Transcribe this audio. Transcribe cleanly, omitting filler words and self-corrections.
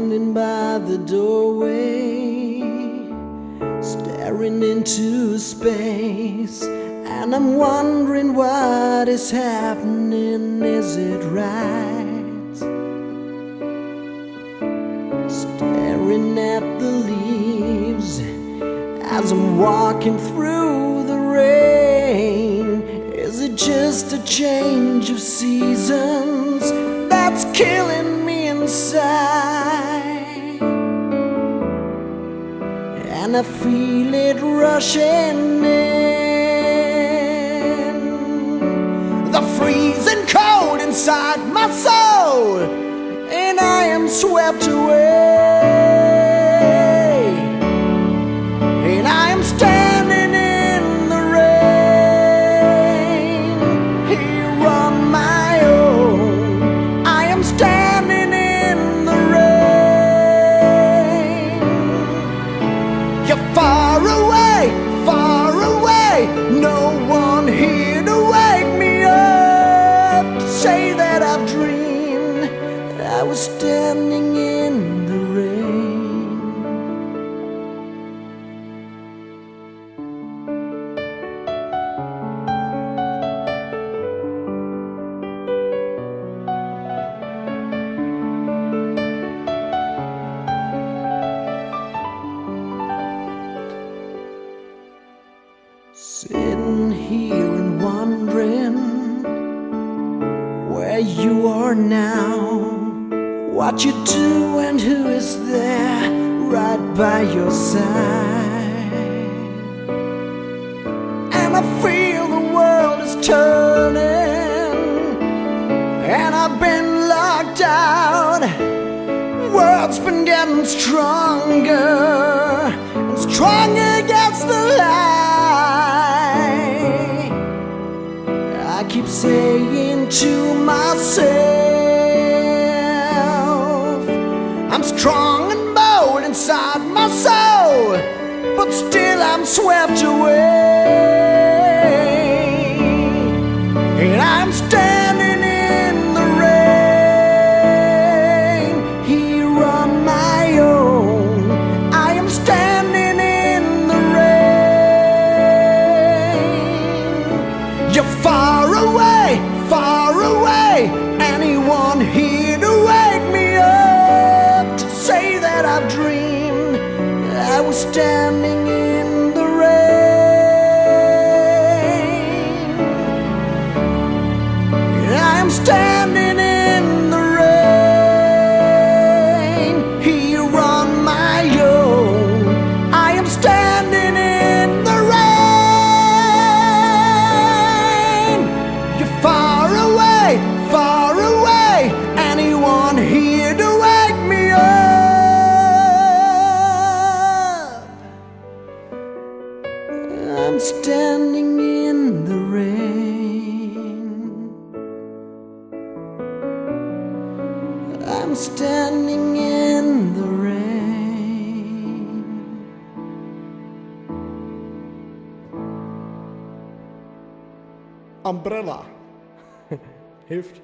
standing by the doorway, staring into space, and I'm wondering what is happening. Is it right? Staring at the leaves as I'm walking through the rain. Is it just a change of seasons that's killing me inside? And I feel it rushing in, the freezing cold inside my soul, and I am swept away, and I am standing in the rain here on my own. I am standing in the rain. You're far away, no one here to wake me up, to say that I've dreamed I was standing in the rain. Sitting here and wondering where you are now, what you do and who is there right by your side. And I feel the world is turning, and I've been locked out. World's been getting stronger and stronger against the light. I keep saying to myself, I'm strong and bold inside my soul, but still I'm swept away, and I'm standing in the rain here on my own. I am standing in the rain. You're far away, anyone here to wake me up, to say that I've dreamed I was standing in the rain. I am standing in the rain here on my own. I am standing in the rain. You're far away, anyone here to wake me up? I'm standing in the rain. I'm standing in the rain. Umbrella hilft.